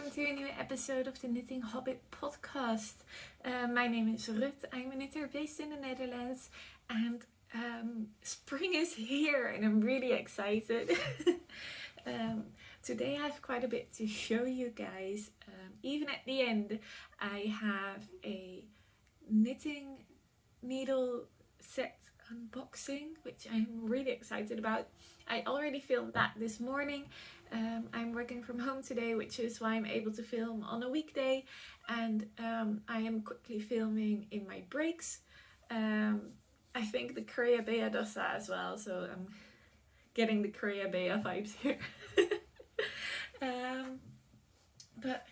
welcome to a new episode of the Knitting Hobbit podcast. My name is Ruth. I'm a knitter based in the Netherlands, and spring is here and I'm really excited. Today I have quite a bit to show you guys. Even at the end I have a knitting needle set unboxing, which I'm really excited about. I already filmed that this morning. I'm working from home today, which is why I'm able to film on a weekday, and I am quickly filming in my breaks. I think the Korea Bea does that as well, so I'm getting the Korea Bea vibes here. But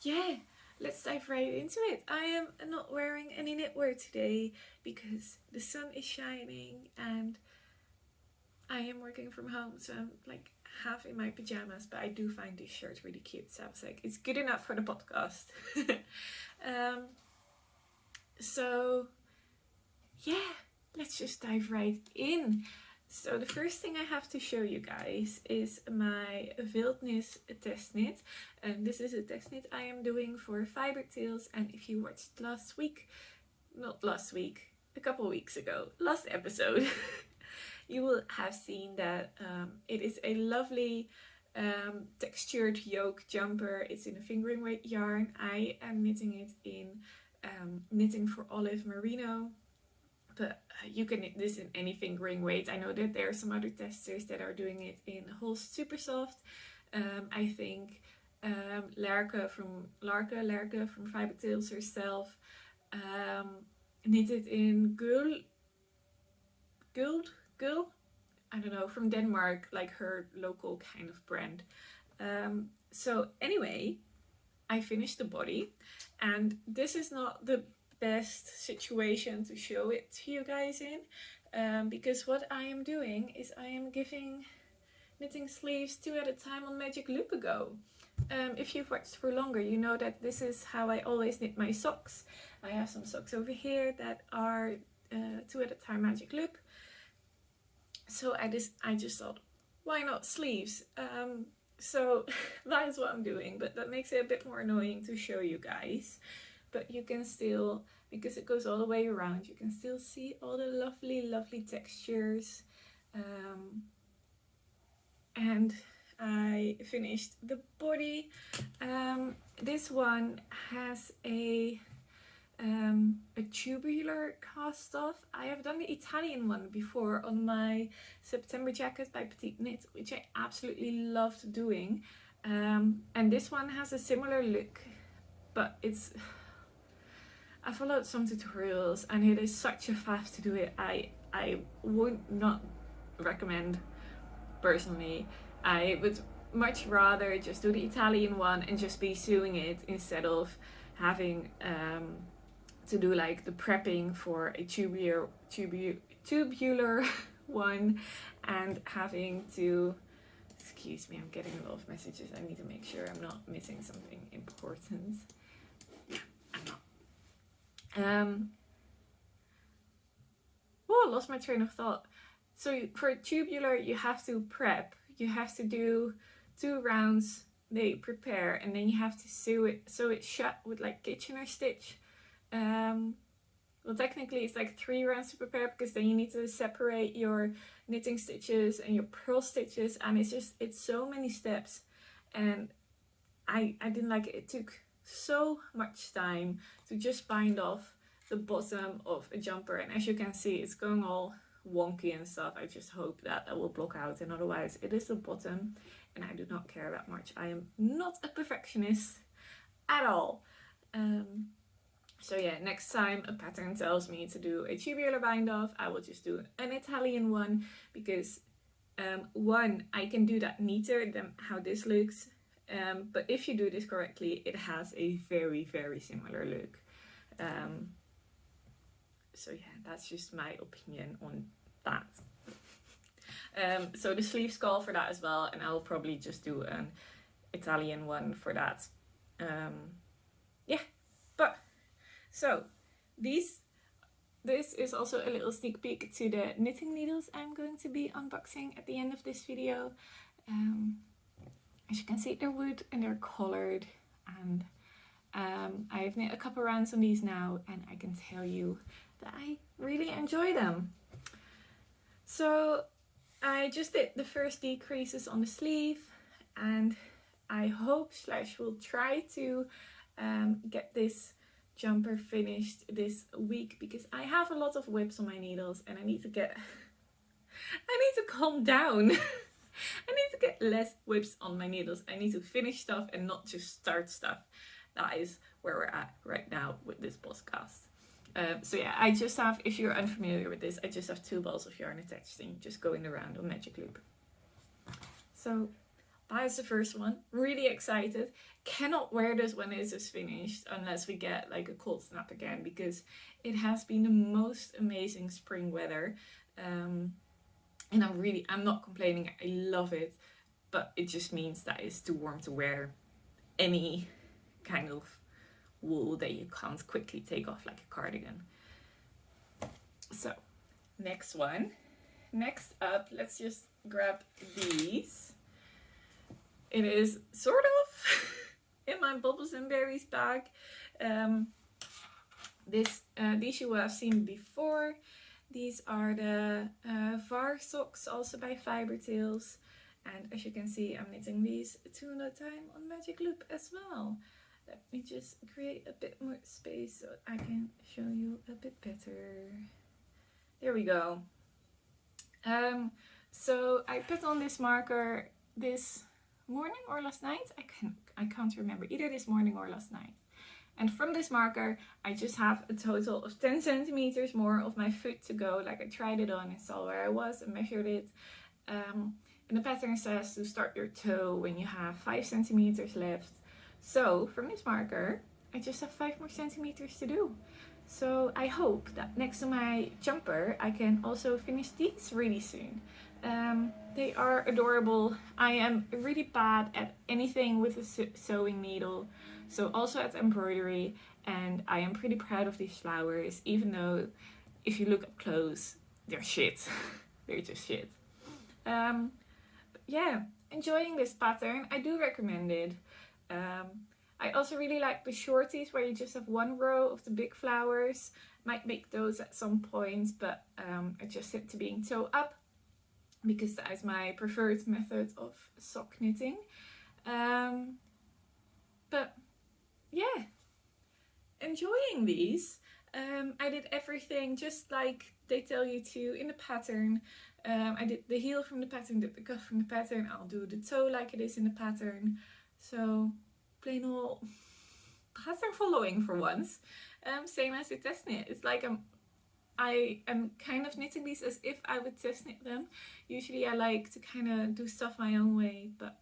yeah, let's dive right into it. I am not wearing any knitwear today because the sun is shining and I am working from home, so I'm like half in my pajamas, but I do find this shirt really cute, so I was like, it's good enough for the podcast. So yeah, let's just dive right in. So the first thing I have to show you guys is my Wildnis test knit, and this is a test knit I am doing for Fiber Tales. And if you watched a couple weeks ago, last episode, you will have seen that it is a lovely textured yoke jumper. It's in a fingering weight yarn. I am knitting it in Knitting for Olive Merino, but you can knit this in any fingering weight. I know that there are some other testers that are doing it in Holst Super Soft. I think Lerke from Fiber Tales herself knitted in Gul, I don't know, from Denmark, like her local kind of brand. So anyway, I finished the body, and this is not the best situation to show it to you guys in, because what I am doing is I am knitting sleeves 2 at a time on Magic Loop Ago. If you've watched for longer, you know that this is how I always knit my socks. I have some socks over here that are 2 at a time Magic Loop. So I just thought, why not sleeves? So that is what I'm doing, but that makes it a bit more annoying to show you guys. But you can still, because it goes all the way around, you can still see all the lovely textures. And I finished the body. This one has a tubular cast off. I have done the Italian one before on my September jacket by Petite Knit, which I absolutely loved doing. And this one has a similar look, but I followed some tutorials and it is such a faff to do it. I would not recommend personally. I would much rather just do the Italian one and just be sewing it instead of having to do like the prepping for a tubular one and having to, excuse me, I'm getting a lot of messages. I need to make sure I'm not missing something important. I'm not. I lost my train of thought. So for a tubular, you have to prep. You have to do 2 rounds. They prepare, and then you have to sew it so it's shut with like Kitchener stitch. Well, technically it's like 3 rounds to prepare, because then you need to separate your knitting stitches and your purl stitches, and it's so many steps, and I didn't like it. It took so much time to just bind off the bottom of a jumper, and as you can see, it's going all wonky and stuff. I just hope that will block out, and otherwise it is the bottom, and I do not care that much. I am not a perfectionist at all. So yeah, next time a pattern tells me to do a tubular bind off, I will just do an Italian one, because one, I can do that neater than how this looks. But if you do this correctly, it has a very similar look. So yeah, that's just my opinion on that. So the sleeves call for that as well, and I will probably just do an Italian one for that. Yeah, but so this is also a little sneak peek to the knitting needles I'm going to be unboxing at the end of this video. As you can see, they're wood and they're colored. and I've knit a couple rounds on these now, and I can tell you that I really enjoy them. So I just did the first decreases on the sleeve, and I hope / will try to get this jumper finished this week, because I have a lot of whips on my needles and I need to calm down. I need to get less whips on my needles. I need to finish stuff and not just start stuff. That is where we're at right now with this podcast. So yeah, I just have, if you're unfamiliar with this, I just have 2 balls of yarn attached and just going around on magic loop. So that is the first one. Really excited. Cannot wear this when this is finished unless we get like a cold snap again, because it has been the most amazing spring weather. And I'm not complaining. I love it, but it just means that it's too warm to wear any kind of wool that you can't quickly take off like a cardigan. So next up, let's just grab these. It is sort of in my Bubbles and Berries bag. These you will have seen before. These are the VAR socks, also by Fiber Tales. And as you can see, I'm knitting these 2 at a time on magic loop as well. Let me just create a bit more space so I can show you a bit better. There we go. So I put on this marker this morning or last night. I can't remember, either this morning or last night. And from this marker, I just have a total of 10 centimeters more of my foot to go. Like, I tried it on and saw where I was and measured it. And the pattern says to start your toe when you have 5 centimeters left. So from this marker, I just have 5 more centimeters to do. So I hope that next to my jumper, I can also finish these really soon. They are adorable. I am really bad at anything with a sewing needle, so also at embroidery, and I am pretty proud of these flowers, even though if you look up close, they're shit. They're just shit. But yeah, enjoying this pattern. I do recommend it. I also really like the shorties where you just have 1 row of the big flowers. Might make those at some point, but I just set to being toe up, because that is my preferred method of sock knitting. But yeah, enjoying these. I did everything just like they tell you to in the pattern. I did the heel from the pattern, did the cuff from the pattern. I'll do the toe like it is in the pattern. So plain old pattern following for once. Same as the test knit. It's like I am kind of knitting these as if I would test knit them. Usually I like to kind of do stuff my own way, but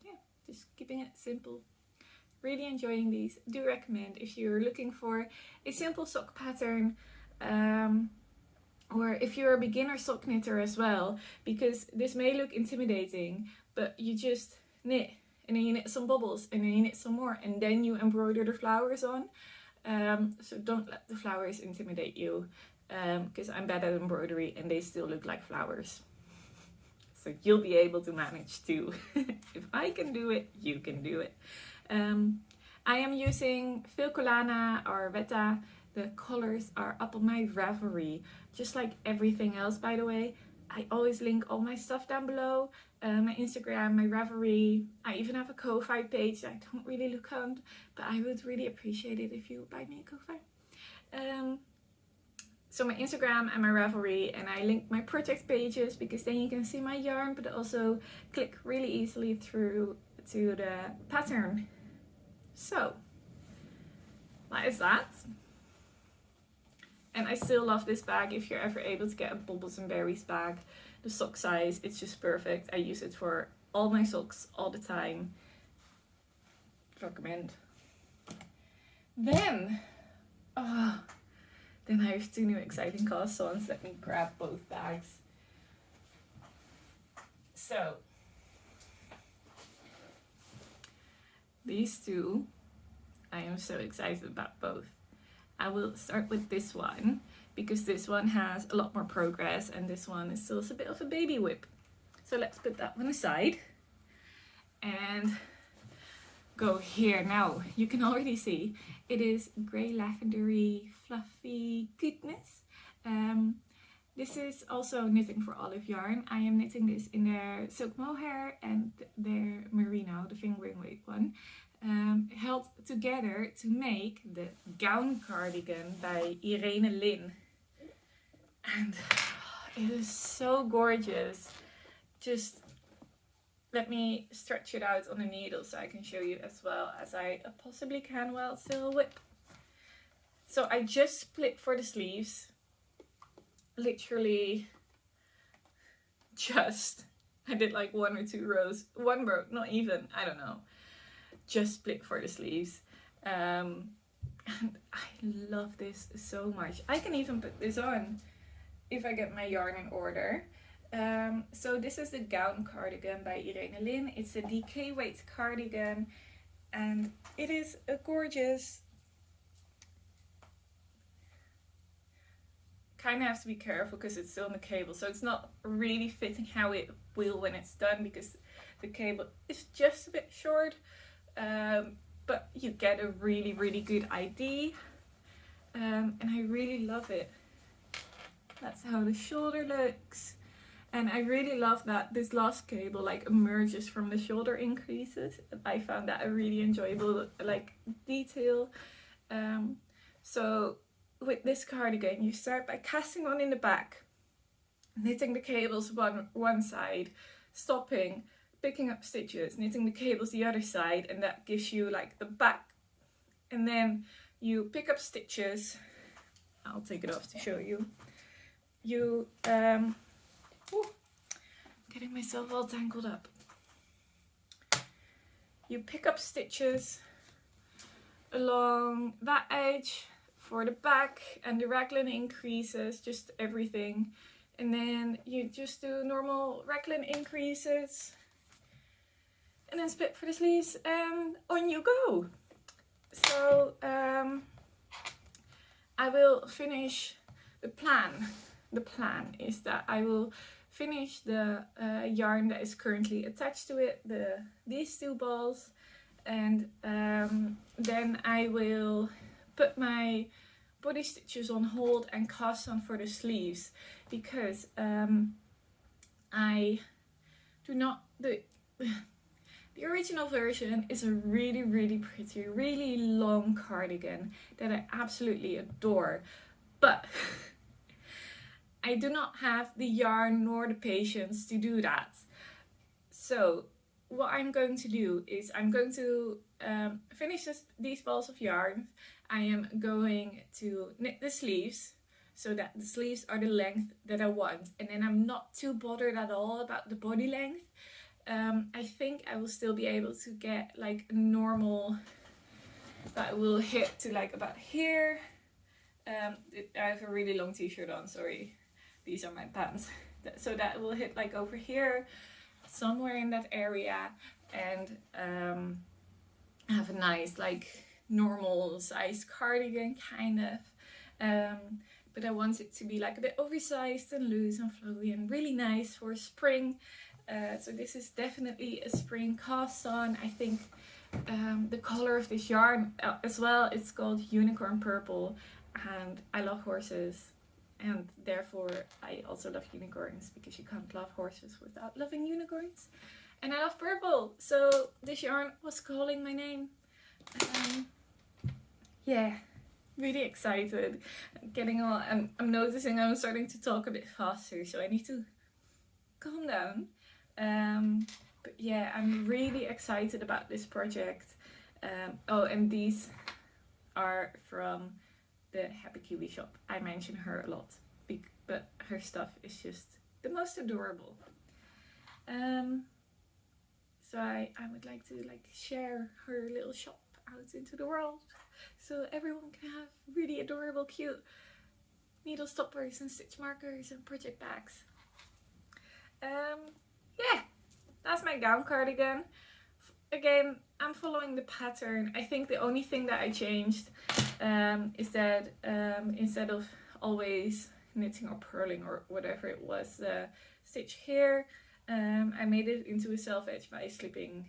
yeah, just keeping it simple. Really enjoying these. Do recommend if you're looking for a simple sock pattern, or if you're a beginner sock knitter as well, because this may look intimidating, but you just knit and then you knit some bubbles and then you knit some more and then you embroider the flowers on. So don't let the flowers intimidate you, because I'm bad at embroidery and they still look like flowers. So you'll be able to manage too. If I can do it, you can do it. I am using Filcolana or Vetta. The colors are up on my Ravelry, just like everything else, by the way. I always link all my stuff down below. My Instagram, my Ravelry. I even have a Ko-Fi page I don't really look on, but I would really appreciate it if you buy me a Ko-Fi. So my Instagram and my Ravelry, and I link my project pages, because then you can see my yarn, but also click really easily through to the pattern. So that is that. And I still love this bag. If you're ever able to get a Bubbles and Berries bag, the sock size, it's just perfect. I use it for all my socks all the time. Recommend. Then I have 2 new exciting cast-ons. Let me grab both bags. So these 2, I am so excited about both. I will start with this one, because this one has a lot more progress and this one is still a bit of a baby whip. So let's put that one aside. And go here. Now you can already see it is grey lavendery fluffy goodness. This is also knitting for olive yarn. I am knitting this in their silk mohair and their merino, the fingering weight one, held together to make the gown cardigan by Irene Lin. And it is so gorgeous. Just let me stretch it out on the needle so I can show you as well as I possibly can while still whip. So I just split for the sleeves. Literally just, I did like 1 or 2 rows, 1 row, not even, I don't know, just split for the sleeves. And I love this so much. I can even put this on if I get my yarn in order. So this is the gown cardigan by Irene Lin. It's a DK weight cardigan and it is a gorgeous, kind of have to be careful because it's still on the cable, so it's not really fitting how it will when it's done because the cable is just a bit short, but you get a really good idea, and I really love it. That's how the shoulder looks, and I really love that this last cable like emerges from the shoulder increases. I found that a really enjoyable like detail. So with this cardigan, you start by casting on in the back, knitting the cables one side, stopping, picking up stitches, knitting the cables the other side, and that gives you like the back. And then you pick up stitches. I'll take it off to show you. You, getting myself all tangled up. You pick up stitches along that edge for the back, and the raglan increases, just everything, and then you just do normal raglan increases and then split for the sleeves and on you go. So I will finish the plan is that I will finish the yarn that is currently attached to it, these 2 balls, and then I will put my body stitches on hold and cast on for the sleeves, because I do not, the original version is a really pretty, really long cardigan that I absolutely adore, but I do not have the yarn nor the patience to do that. So what I'm going to do is I'm going to finish these balls of yarn. I am going to knit the sleeves so that the sleeves are the length that I want, and then I'm not too bothered at all about the body length. I think I will still be able to get like a normal that will hit to like about here. I have a really long t-shirt on, sorry, these are my pants, so that will hit like over here, somewhere in that area, and have a nice like normal size cardigan kind of, but I want it to be like a bit oversized and loose and flowy and really nice for spring. So this is definitely a spring cast on. I think the color of this yarn as well, it's called Unicorn Purple, and I love horses, and therefore I also love unicorns, because you can't love horses without loving unicorns, and I love purple, so this yarn was calling my name. Yeah, really excited. Getting all, I'm noticing I'm starting to talk a bit faster, so I need to calm down. But yeah, I'm really excited about this project. Oh, and these are from the Happy Kiwi shop. I mention her a lot, but her stuff is just the most adorable. So I would like to like share her little shop out into the world, so everyone can have really adorable, cute needle stoppers and stitch markers and project bags. Yeah, that's my gown cardigan. Again, I'm following the pattern. I think the only thing that I changed is that instead of always knitting or purling or whatever it was, the stitch here, I made it into a self edge by slipping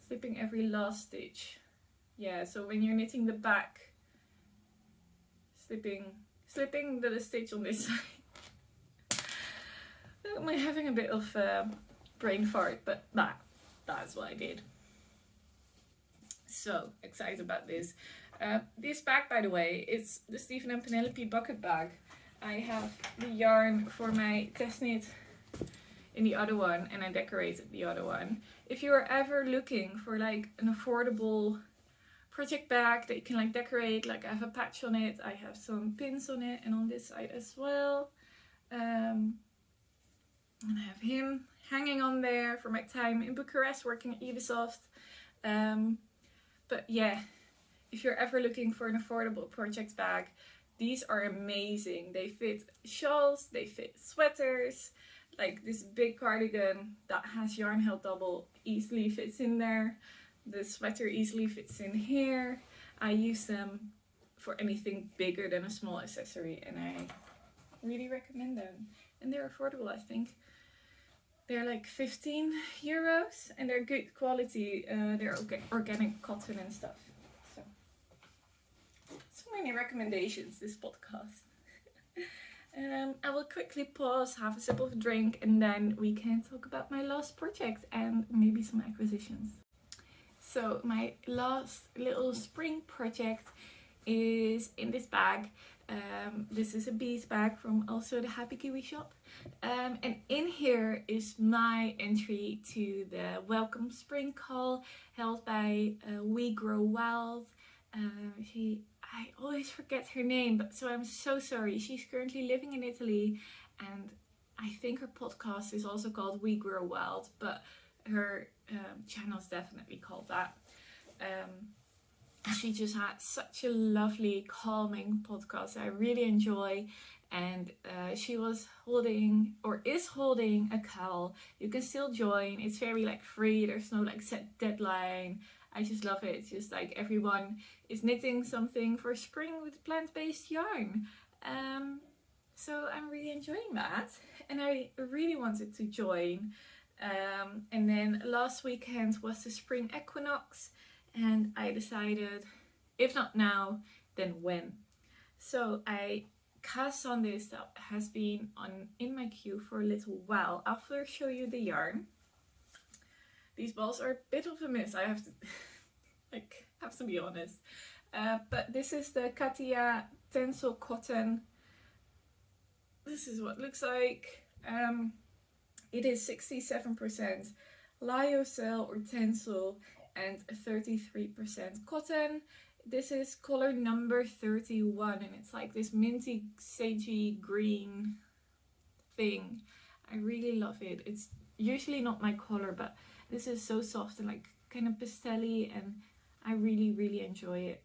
slipping every last stitch. Yeah, so when you're knitting the back, slipping the stitch on this side. I'm having a bit of brain fart, but that's what I did. So excited about this. This bag, by the way, is the Stephen and Penelope bucket bag. I have the yarn for my test knit in the other one, and I decorated the other one. If you are ever looking for like an affordable project bag that you can like decorate, like I have a patch on it, I have some pins on it, and on this side as well. And I have him hanging on there for my time in Bucharest working at Ubisoft. But yeah, if you're ever looking for an affordable project bag, these are amazing. They fit shawls, they fit sweaters. Like this big cardigan that has yarn held double easily fits in there. The sweater easily fits in here. I use them for anything bigger than a small accessory, and I really recommend them. And they're affordable, I think. They're like 15 euros and they're good quality. They're organic cotton and stuff. So many recommendations this podcast. I will quickly pause, have a sip of a drink, and then we can talk about my last project and maybe some acquisitions. So my last little spring project is in this bag. This is a bees bag from also the Happy Kiwi shop. And in here is my entry to the Welcome Spring call held by We Grow Wild. I always forget her name, but so I'm so sorry. She's currently living in Italy, and I think her podcast is also called We Grow Wild, but her channel is definitely called that. She just had such a lovely, calming podcast I really enjoy, and she was holding, or is holding, a call. You can still join. It's very like free. There's no like set deadline. I just love it. It's just like everyone is knitting something for spring with plant-based yarn. So I'm really enjoying that, and I really wanted to join. And then last weekend was the spring equinox, and I decided, if not now, then when. So I cast on this that has been in my queue for a little while. I'll first show you the yarn. These balls are a bit of a mess, I have to be honest. But this is the Katia Tencel Cotton. This is what it looks like. It is 67% lyocell or tencel and 33% cotton. This is color number 31, and it's like this minty sagey green thing. I really love it. It's usually not my color, but this is so soft and like kind of pastel-y, and I really enjoy it.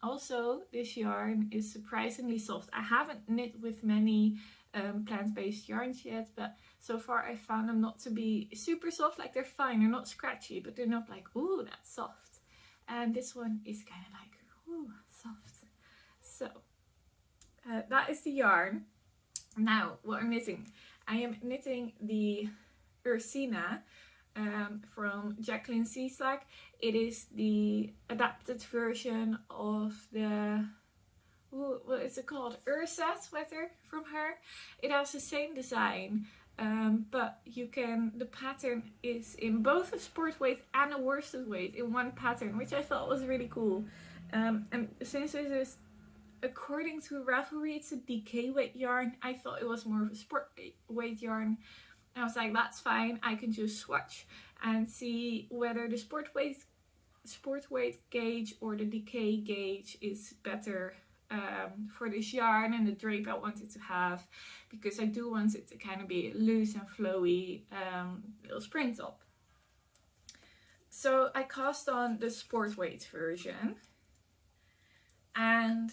Also, this yarn is surprisingly soft. I haven't knit with many plant-based yarns yet, but so far I found them not to be super soft. Like, they're fine, they're not scratchy, but they're not like, ooh, that's soft. And this one is kind of like, ooh, soft. So that is the yarn. Now, what I'm knitting. I am knitting the Ursina from Jacqueline Cieslak. It is the adapted version of the, what is it called? Ursa sweater from her. It has the same design, but you can, the pattern is in both a sport weight and a worsted weight in one pattern, which I thought was really cool. And since it is, according to Ravelry, it's a DK weight yarn, I thought it was more of a sport weight yarn. I was like, that's fine, I can just swatch and see whether the sport weight gauge or the DK gauge is better for this yarn and the drape I wanted to have, because I do want it to kind of be loose and flowy little spring top. So I cast on the sport weight version, and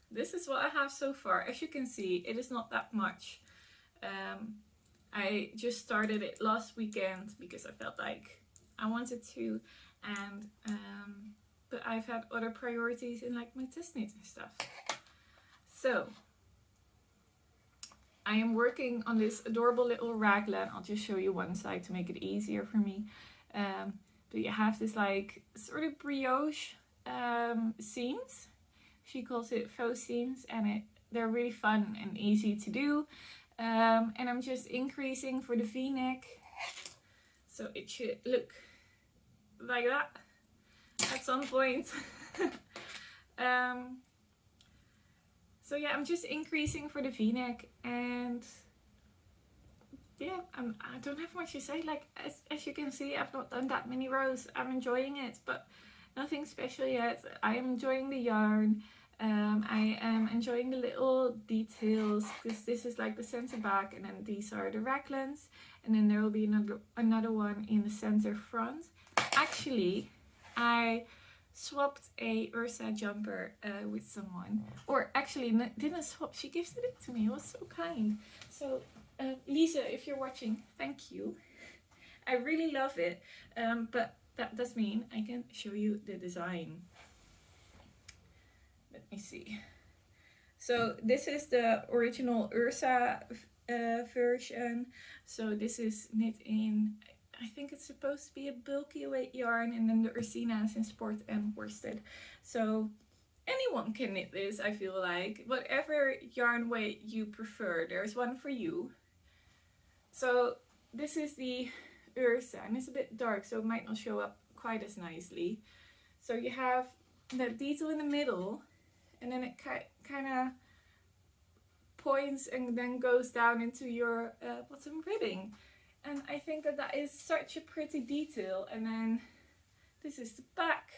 this is what I have so far. As you can see, it is not that much. I just started it last weekend because I felt like I wanted to, and but I've had other priorities in like my test knits and stuff. So I am working on this adorable little raglan. I'll just show you one side to make it easier for me. But but you have this like sort of brioche seams. She calls it faux seams, and they're really fun and easy to do. And I'm just increasing for the V-neck, so it should look like that at some point. So yeah, I'm just increasing for the V-neck, and yeah, I don't have much to say. Like, as you can see, I've not done that many rows. I'm enjoying it, but nothing special yet. I am enjoying the yarn. I am enjoying the little details, because this is like the center back, and then these are the raglans, and then there will be another one in the center front. Actually, I swapped a Ursa jumper with someone, or actually didn't swap, she gifted it to me. It was so kind. So Lisa, if you're watching, thank you. I really love it, but that does mean I can show you the design. Let me see. So this is the original Ursa version. So this is knit in, I think it's supposed to be a bulky weight yarn, and then the Ursina is in sport and worsted. So anyone can knit this, I feel like. Whatever yarn weight you prefer, there's one for you. So this is the Ursa, and it's a bit dark, so it might not show up quite as nicely. So you have that detail in the middle, and then it kind of points and then goes down into your bottom ribbing. And I think that is such a pretty detail. And then this is the back.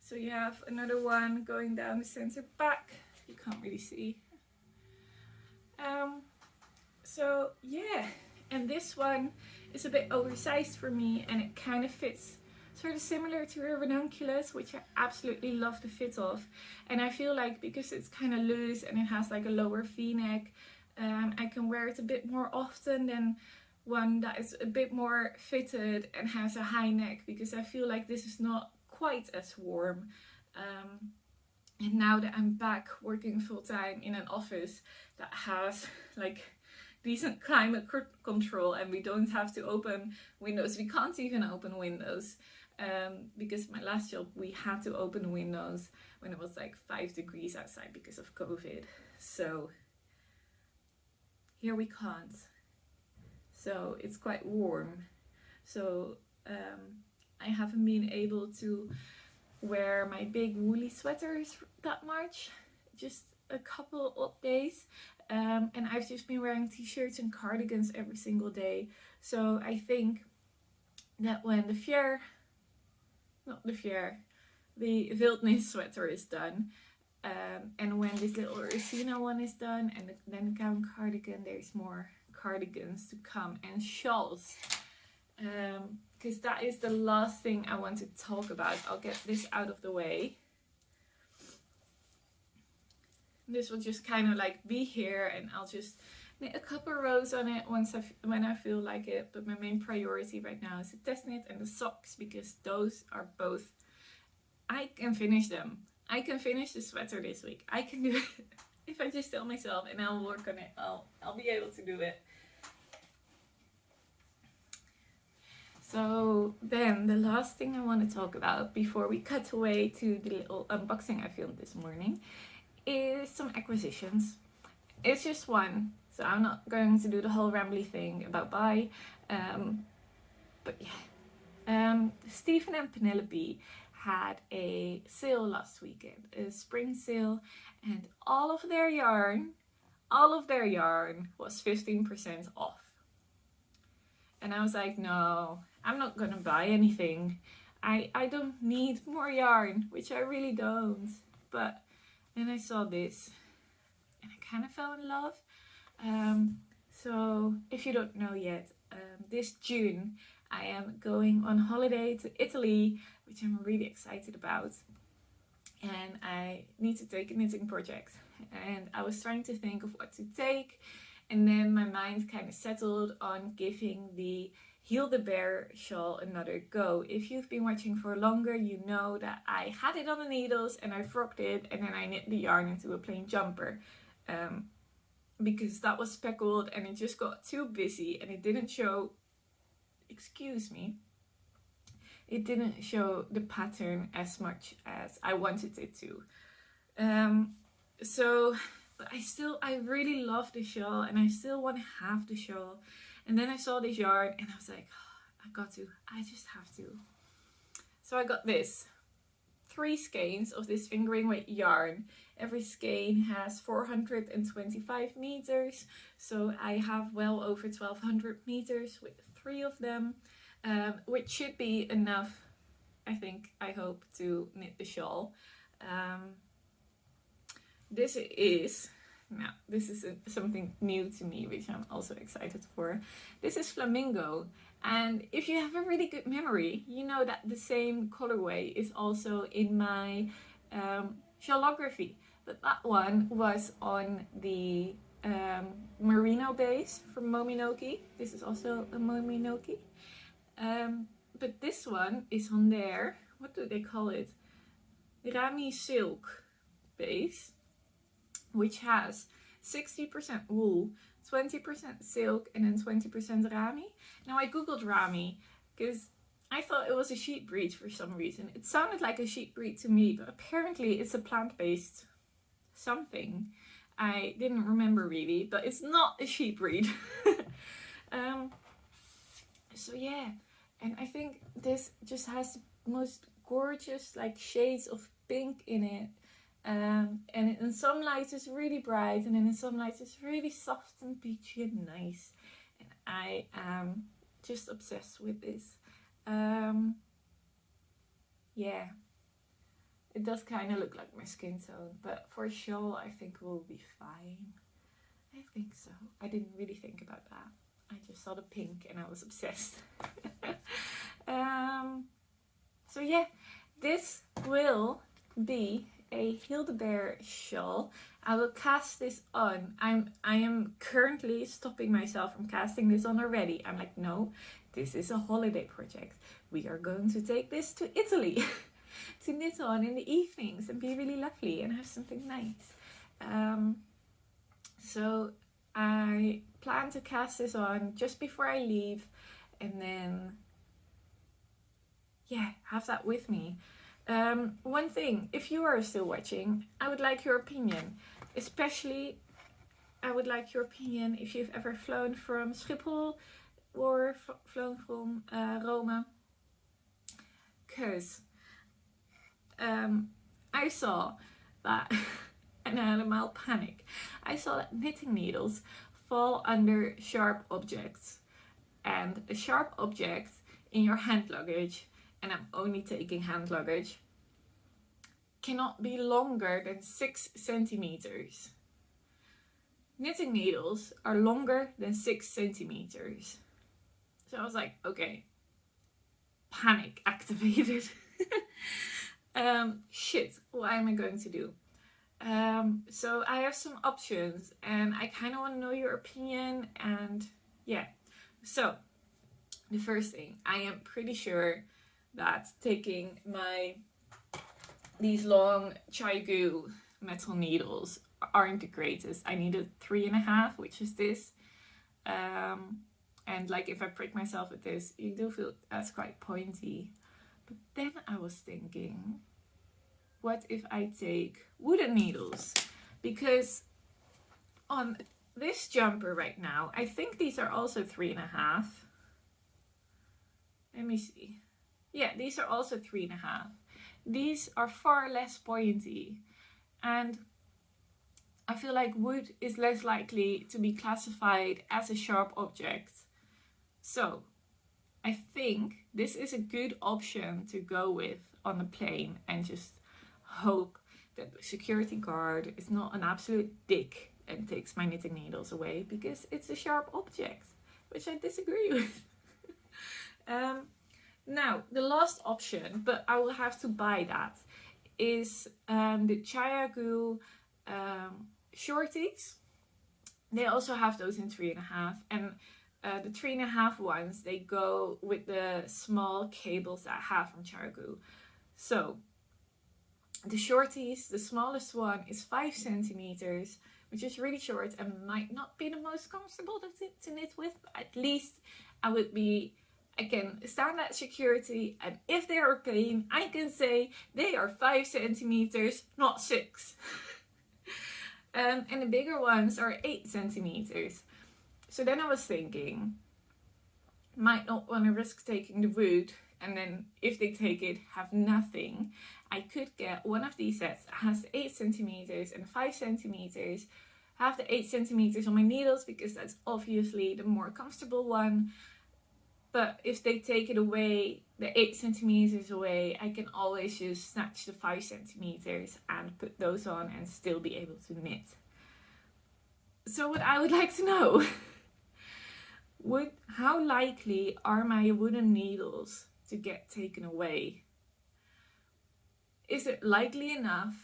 So you have another one going down the center back. You can't really see. So yeah, and this one is a bit oversized for me, and it kind of fits sort of similar to a ranunculus, which I absolutely love the fit of. And I feel like because it's kind of loose and it has like a lower V-neck, I can wear it a bit more often than one that is a bit more fitted and has a high neck, because I feel like this is not quite as warm. And now that I'm back working full-time in an office that has like decent climate control, and we don't have to open windows, we can't even open windows, because my last job we had to open windows when it was like 5 degrees outside because of COVID. So here we can't. So it's quite warm. So I haven't been able to wear my big woolly sweaters that much, just a couple of days. And I've just been wearing t-shirts and cardigans every single day. So I think that when the wilderness sweater is done, and when this little Ursina one is done, and then the gown cardigan, there's more cardigans to come, and shawls, because that is the last thing I want to talk about. I'll get this out of the way. This will just kind of like be here, and I'll just knit a couple rows on it when I feel like it. But my main priority right now is the test knit and the socks, because those are both, I can finish them. I can finish the sweater this week. I can do it if I just tell myself, and I'll work on it. I'll be able to do it. So then the last thing I want to talk about before we cut away to the little unboxing I filmed this morning is some acquisitions. It's just one, so I'm not going to do the whole rambly thing about buy. But yeah, Stephen and Penelope had a sale last weekend, a spring sale, and all of their yarn was 15% off. And I was like, no, I'm not gonna buy anything. I don't need more yarn, which I really don't. But then I saw this and I kind of fell in love. So if you don't know yet, this June I am going on holiday to Italy, which I'm really excited about. And I need to take a knitting project. And I was trying to think of what to take. And then my mind kind of settled on giving the Heal the Bear shawl another go. If you've been watching for longer, you know that I had it on the needles and I frocked it, and then I knit the yarn into a plain jumper. Because that was speckled and it just got too busy and it didn't show, excuse me, it didn't show the pattern as much as I wanted it to. So, but I really love the shawl, and I still want to have the shawl. And then I saw this yarn, and I was like, oh, I just have to. So I got this 3 skeins of this fingering weight yarn. Every skein has 425 meters, so I have well over 1200 meters with 3 of them, which should be enough, I hope, to knit the shawl. This is something new to me, which I'm also excited for. This is Flamingo, and if you have a really good memory, you know that the same colorway is also in my shawlography, but that one was on the merino base from Mominoki. This is also a Mominoki, but this one is on their, what do they call it, Rami silk base, which has 60% wool, 20% silk, and then 20% Rami. Now I googled Rami because I thought it was a sheep breed for some reason. It sounded like a sheep breed to me, but apparently it's a plant-based something. I didn't remember really, but it's not a sheep breed. So yeah, and I think this just has the most gorgeous like shades of pink in it. And in some lights it's really bright, and then in some lights it's really soft and peachy and nice. And I am just obsessed with this. Yeah, it does kind of look like my skin tone, but for a shawl I think we'll be fine. I think so. I didn't really think about that. I just saw the pink and I was obsessed. So yeah, this will be a Hildebeer shawl. I will cast this on. I am currently stopping myself from casting this on already. I'm like, no, this is a holiday project. We are going to take this to Italy to knit on in the evenings and be really lovely and have something nice. So I plan to cast this on just before I leave, and then yeah, have that with me. One thing, if you are still watching, I would like your opinion. Especially, I would like your opinion if you've ever flown from Schiphol or flown from Rome. Because I saw that, and I had a mild panic. I saw that knitting needles fall under sharp objects. And a sharp object in your hand luggage, and I'm only taking hand luggage, cannot be longer than 6 centimeters. Knitting needles are longer than 6 centimeters. So I was like, okay, panic activated. Shit, what am I going to do? So I have some options, and I kind of want to know your opinion, and yeah. So the first thing, I am pretty sure that taking these long Chaigu metal needles aren't the greatest. I needed 3.5, which is this. And like if I prick myself with this, you do feel that's quite pointy. But then I was thinking, what if I take wooden needles? Because on this jumper right now, I think these are also 3.5. Let me see. Yeah, these are also 3.5. These are far less pointy, and I feel like wood is less likely to be classified as a sharp object. So I think this is a good option to go with on the plane, and just hope that the security guard is not an absolute dick and takes my knitting needles away because it's a sharp object, which I disagree with. Now, the last option, but I will have to buy that, is the Chaigu shorties. They also have those in 3.5, and the 3.5 ones, they go with the small cables that I have from Chaigu. So the shorties, the smallest one is 5 centimeters, which is really short and might not be the most comfortable to knit with, but at least I would be I can stand that security, and if they are a pain, I can say they are 5 centimeters, not 6. And the bigger ones are 8 centimeters. So then I was thinking, might not want to risk taking the wood, and then if they take it, have nothing. I could get one of these sets that has 8 centimeters and 5 centimeters. Have the 8 centimeters on my needles because that's obviously the more comfortable one. But if they take it away, the 8 centimeters away, I can always just snatch the 5 centimeters and put those on and still be able to knit. So what I would like to know, how likely are my wooden needles to get taken away? Is it likely enough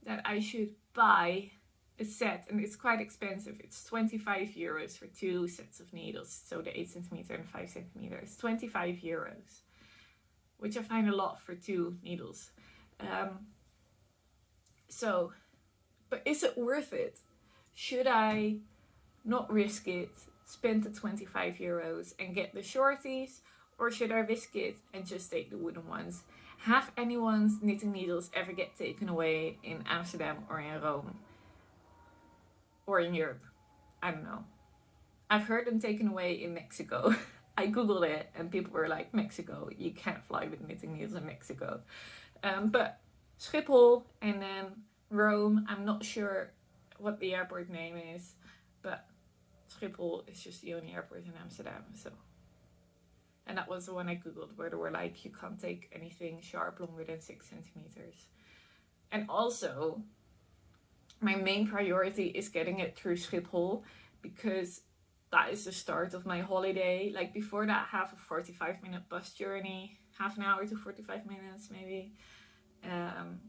that I should buy a set, and it's quite expensive. It's 25 euros for 2 sets of needles, so the 8 centimeter and 5 centimeters, 25 euros, which I find a lot for 2 needles. But is it worth it? Should I not risk it, spend the 25 euros and get the shorties, or should I risk it and just take the wooden ones? Have anyone's knitting needles ever get taken away in Amsterdam or in Rome? Or in Europe? I don't know. I've heard them taken away in Mexico. I googled it and people were like, Mexico, you can't fly with knitting needles in Mexico. But Schiphol and then Rome, I'm not sure what the airport name is, but Schiphol is just the only airport in Amsterdam. And that was the one I googled, where they were like, you can't take anything sharp longer than 6 centimeters. And also, my main priority is getting it through Schiphol, because that is the start of my holiday. Like before that, I have a 45-minute bus journey, half an hour to 45 minutes maybe. And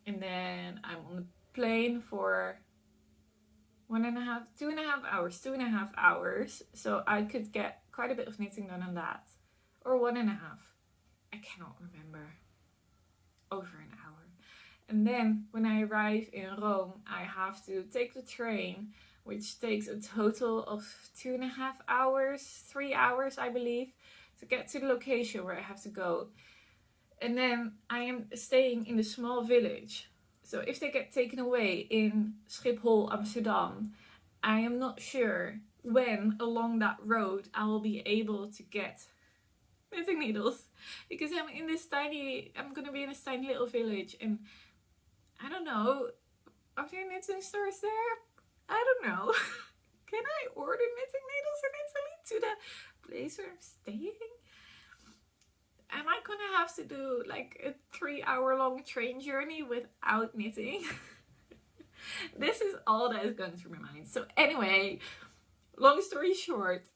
then I'm on the plane for 2.5 hours. So I could get quite a bit of knitting done on that. Or 1.5. I cannot remember. Over an hour. And then when I arrive in Rome, I have to take the train, which takes a total of 2.5 hours, 3 hours, I believe, to get to the location where I have to go. And then I am staying in a small village. So if they get taken away in Schiphol, Amsterdam, I am not sure when along that road I will be able to get knitting needles. Because I'm going to be in this tiny little village, and I don't know, are there knitting stores there? I don't know. Can I order knitting needles in Italy to the place where I'm staying? Am I gonna have to do like a 3-hour-long train journey without knitting? This is all that is going through my mind. So anyway, long story short,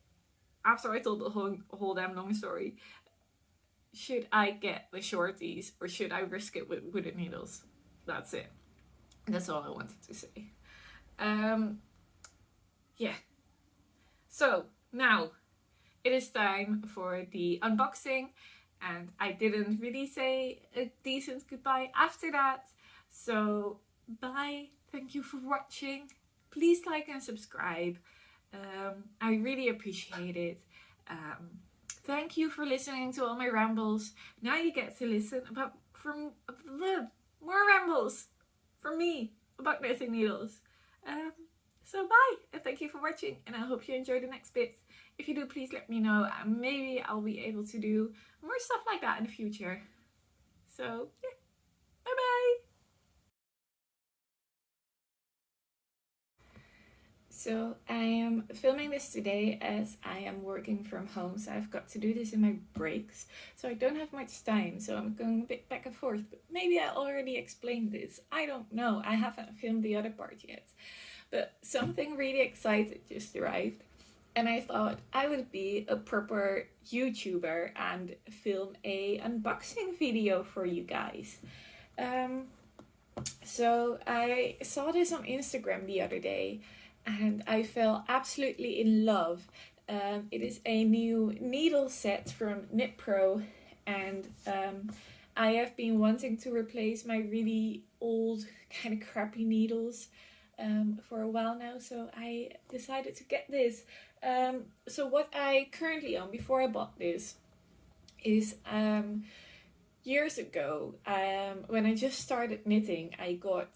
after I told the whole damn long story, should I get the shorties or should I risk it with wooden needles? That's it. That's all I wanted to say. Yeah. So now it is time for the unboxing, and I didn't really say a decent goodbye after that. So bye. Thank you for watching. Please like and subscribe. I really appreciate it. Thank you for listening to all my rambles. Now you get to listen from more rambles from me about knitting needles. So bye, and thank you for watching, and I hope you enjoy the next bits. If you do, please let me know, and maybe I'll be able to do more stuff like that in the future. So yeah, bye bye. So I am filming this today as I am working from home, so I've got to do this in my breaks, so I don't have much time, so I'm going a bit back and forth, but maybe I already explained this, I don't know, I haven't filmed the other part yet, but something really exciting just arrived, and I thought I would be a proper YouTuber and film a unboxing video for you guys. So I saw this on Instagram the other day, and I fell absolutely in love. It is a new needle set from Knitpro, and I have been wanting to replace my really old kind of crappy needles for a while now, so I decided to get this. So what I currently own, before I bought this, is years ago, when I just started knitting, I got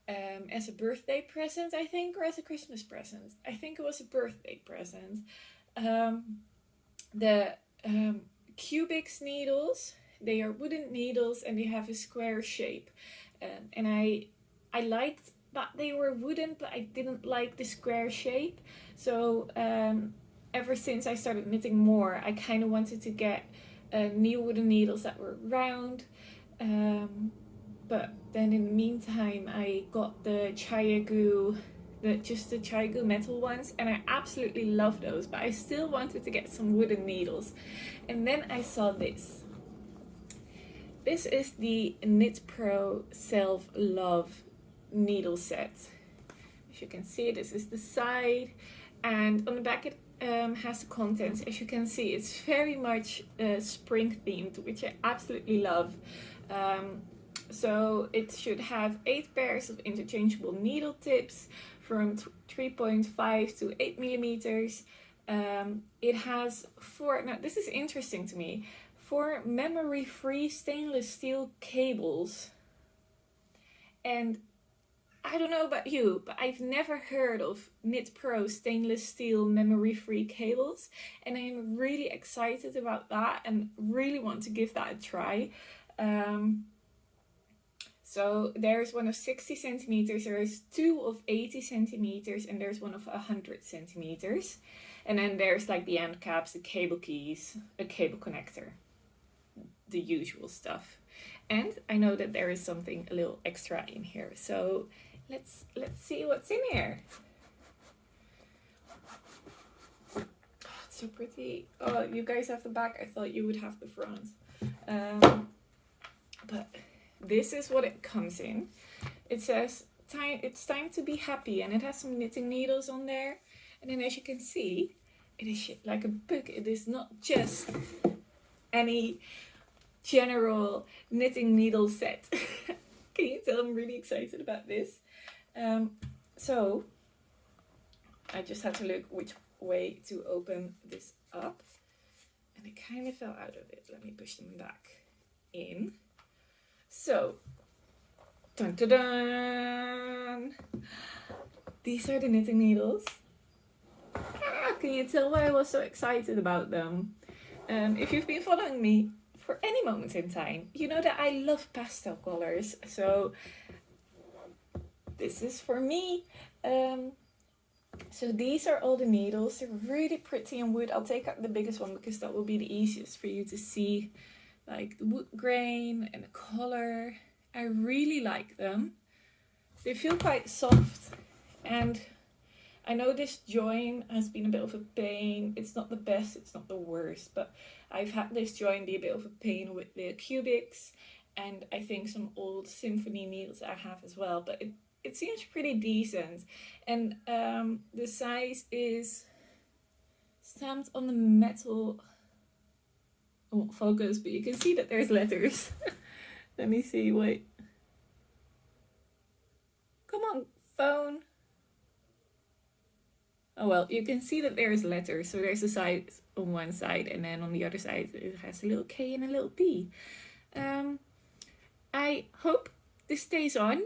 as a birthday present, I think, or as a Christmas present. I think it was a birthday present. The Cubix needles. They are wooden needles and they have a square shape. And I liked that they were wooden, but I didn't like the square shape. So ever since I started knitting more, I kind of wanted to get new wooden needles that were round. But then in the meantime, I got the Chiagu, just the Chiagu metal ones, and I absolutely love those, but I still wanted to get some wooden needles. And then I saw this. This is the Knitpro Self-Love needle set. As you can see, this is the side, and on the back it has the contents. As you can see, it's very much spring themed, which I absolutely love. So it should have 8 pairs of interchangeable needle tips from 3.5 to 8 millimeters. It has 4, now this is interesting to me, 4 memory-free stainless steel cables. And I don't know about you, but I've never heard of Knitpro stainless steel memory-free cables, and I'm really excited about that and really want to give that a try. So there's one of 60 centimeters, there's 2 of 80 centimeters, and there's one of 100 centimeters. And then there's like the end caps, the cable keys, a cable connector, the usual stuff. And I know that there is something a little extra in here. So let's see what's in here. Oh, it's so pretty. Oh, you guys have the back. I thought you would have the front. But this is what it comes in. It says it's time to be happy, and it has some knitting needles on there. And then as you can see, it is shaped like a book. It is not just any general knitting needle set. Can you tell I'm really excited about this? So I just had to look which way to open this up, and it kind of fell out of it. Let me push them back in. So, dun dun dun! These are the knitting needles. Can you tell why I was so excited about them? If you've been following me for any moment in time, you know that I love pastel colors. So this is for me. So these are all the needles. They're really pretty in wood. I'll take out the biggest one because that will be the easiest for you to see, like the wood grain and the color. I really like them. They feel quite soft, and I know this join has been a bit of a pain. It's not the best, it's not the worst, but I've had this join be a bit of a pain with the Cubix, and I think some old symphony needles I have as well, but it seems pretty decent. And the size is stamped on the metal. I won't focus, but you can see that there's letters. Let me see, wait. Come on, phone. Oh well, you can see that there's letters. So there's a size on one side, and then on the other side it has a little K and a little P. I hope this stays on.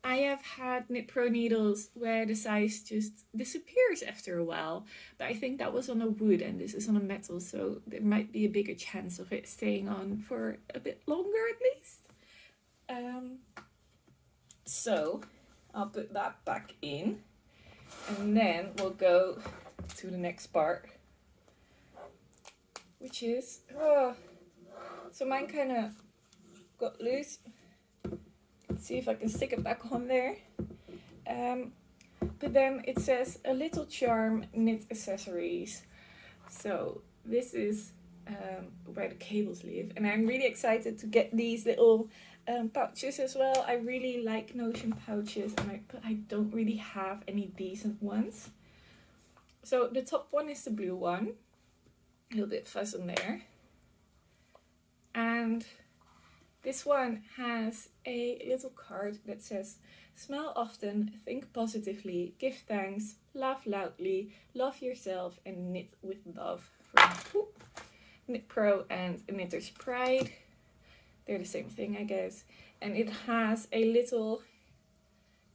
I have had Knitpro needles where the size just disappears after a while, but I think that was on a wood and this is on a metal, so there might be a bigger chance of it staying on for a bit longer at least. So I'll put that back in, and then we'll go to the next part, which is, so mine kind of got loose. Let's see if I can stick it back on there. But then it says a little charm, knit accessories. So this is where the cables live, and I'm really excited to get these little pouches as well. I really like notion pouches, but I don't really have any decent ones. So the top one is the blue one, a little bit fuzz on there, and this one has a little card that says, smile often, think positively, give thanks, laugh loudly, love yourself, and knit with love. Knitpro and Knitter's Pride. They're the same thing, I guess. And it has a little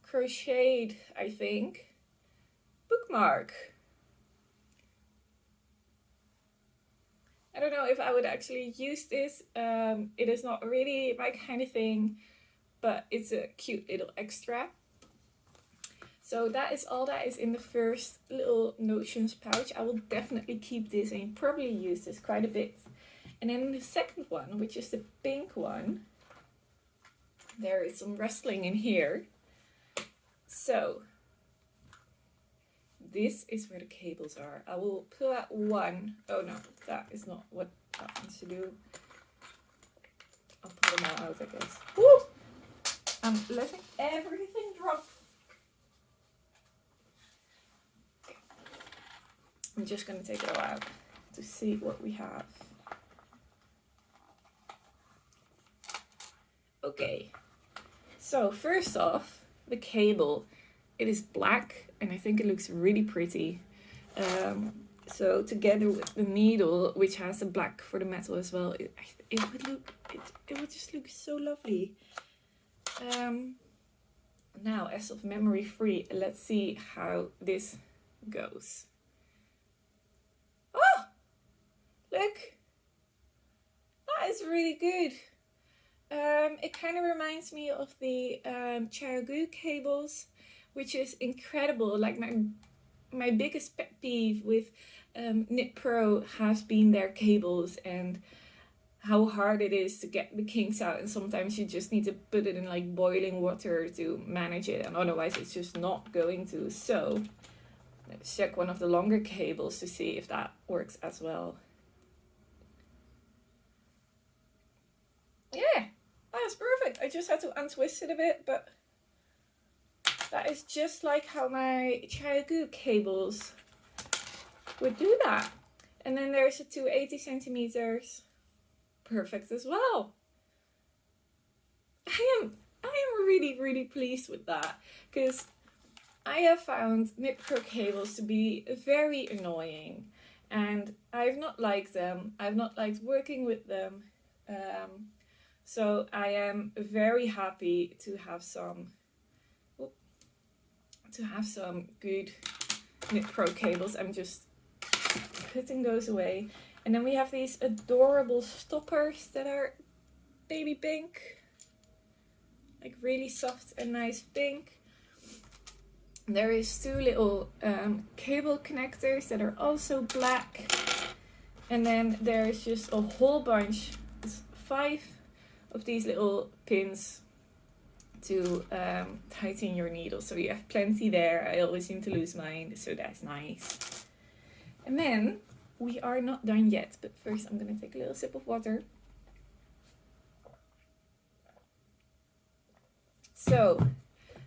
crocheted, I think, bookmark. I don't know if I would actually use this. It is not really my kind of thing, but it's a cute little extra. So that is all that is in the first little notions pouch. I will definitely keep this and probably use this quite a bit. And then the second one, which is the pink one, there is some rustling in here. So this is where the cables are. I will pull out one. Oh no, that is not what that wants to do. I'll pull them all out, I guess. Woo! I'm letting everything drop. Okay. I'm just going to take it all out to see what we have. Okay, so first off, the cable. It is black and I think it looks really pretty. So together with the needle, which has the black for the metal as well, it would just look so lovely. Now, as of memory free, let's see how this goes. Oh, look, that is really good. It kind of reminds me of the Charagu cables, which is incredible. Like my biggest pet peeve with Knitpro has been their cables and how hard it is to get the kinks out, and sometimes you just need to put it in like boiling water to manage it, and otherwise it's just not going to. So let's check one of the longer cables to see if that works as well. Yeah, that's perfect. I just had to untwist it a bit, but that is just like how my Charagu cables would do that. And then there's a 280 centimeters. Perfect as well. I am really, really pleased with that, because I have found Knitpro cables to be very annoying and I've not liked them. I've not liked working with them. So I am very happy to have some good Knitpro cables. I'm just putting those away. And then we have these adorable stoppers that are baby pink, like really soft and nice pink. There is two little cable connectors that are also black. And then there's just a whole bunch, 5 of these little pins to tighten your needle. So you have plenty there. I always seem to lose mine, so that's nice. And then we are not done yet, but first I'm going to take a little sip of water. So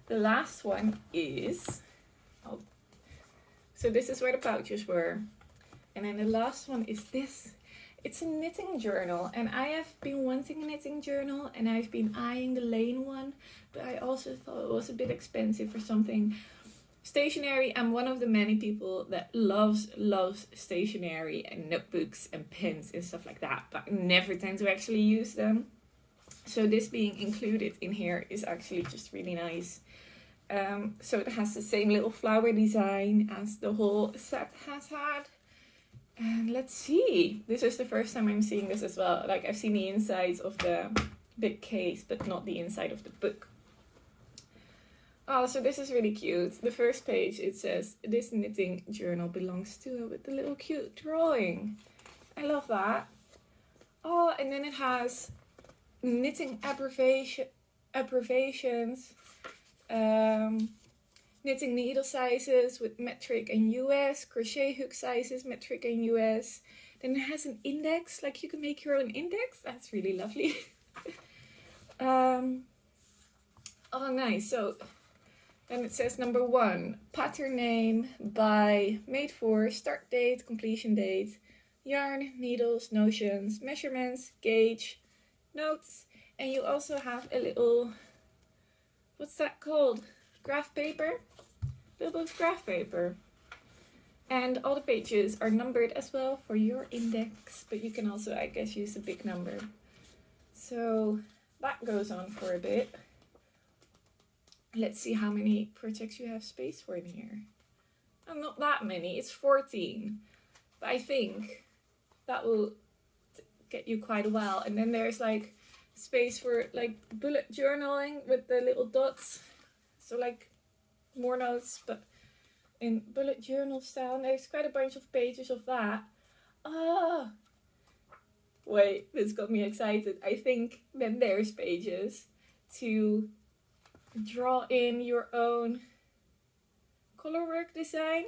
the last one is, so this is where the pouches were. And then the last one is this. It's a knitting journal, and I have been wanting a knitting journal and I've been eyeing the Lane one, but I also thought it was a bit expensive for something stationery. I'm one of the many people that loves stationery and notebooks and pens and stuff like that, but never tend to actually use them. So this being included in here is actually just really nice. So it has the same little flower design as the whole set has had. And let's see, this is the first time I'm seeing this as well. Like, I've seen the insides of the big case, but not the inside of the book. Oh, so this is really cute. The first page, it says, "This knitting journal belongs to," with the little cute drawing. I love that. Oh, and then it has knitting abbreviations, knitting needle sizes with metric and US, crochet hook sizes, metric and US. Then it has an index, like you can make your own index. That's really lovely. Oh, nice. So then it says number 1, pattern name, by, made for, start date, completion date, yarn, needles, notions, measurements, gauge, notes, and you also have a little, what's that called? Graph paper? A little bit of graph paper. And all the pages are numbered as well for your index, but you can also, I guess, use a big number. So that goes on for a bit. Let's see how many projects you have space for in here. Oh, not that many, it's 14. But I think that will get you quite a while. And then there's like space for like bullet journaling with the little dots. So like more notes, but in bullet journal style. And there's quite a bunch of pages of that. Ah, wait, this got me excited. I think then there's pages to draw in your own colorwork design.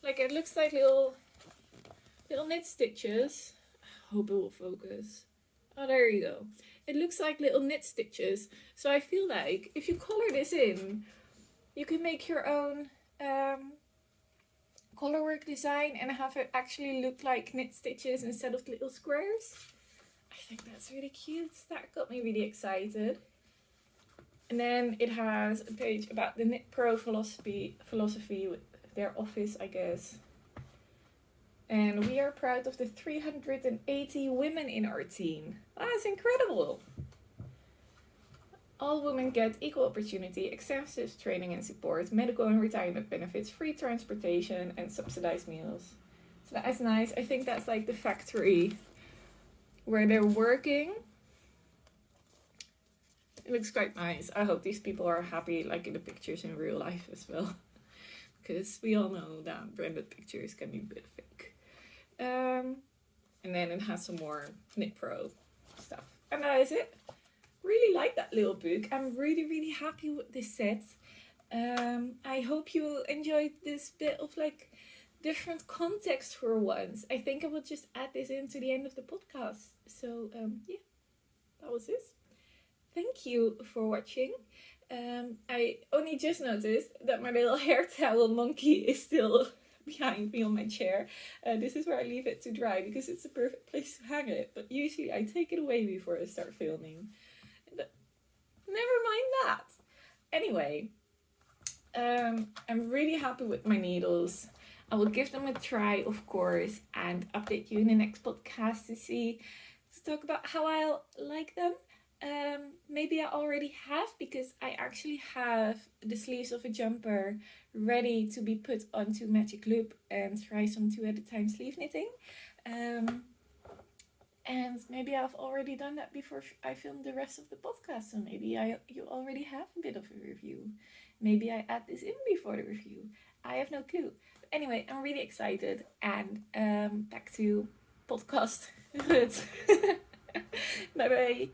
Like it looks like little knit stitches. I hope it will focus. Oh, there you go. It looks like little knit stitches. So I feel like if you color this in, you can make your own colorwork design and have it actually look like knit stitches instead of little squares. I think that's really cute. That got me really excited. And then it has a page about the Knitpro philosophy with their office, I guess. And we are proud of the 380 women in our team. That's incredible. All women get equal opportunity, extensive training and support, medical and retirement benefits, free transportation, and subsidized meals. So that is nice. I think that's like the factory where they're working. It looks quite nice. I hope these people are happy, like in the pictures in real life as well. Because we all know that branded pictures can be a bit fake. And then it has some more Knitpro stuff. And that is it. Really like that little book. I'm really happy with this set. I hope you enjoyed this bit of like different context for once. I think I will just add this into the end of the podcast. So yeah, that was this. Thank you for watching. I only just noticed that my little hair towel monkey is still behind me on my chair. This is where I leave it to dry because it's the perfect place to hang it. But usually I take it away before I start filming. But never mind that. Anyway, I'm really happy with my needles. I will give them a try, of course, and update you in the next podcast to talk about how I like them. Maybe I already have, because I actually have the sleeves of a jumper ready to be put onto magic loop and try some 2 at a time sleeve knitting. And maybe I've already done that before I filmed the rest of the podcast, so maybe you already have a bit of a review. Maybe I add this in before the review. I have no clue. But anyway, I'm really excited, and back to podcast. Bye bye.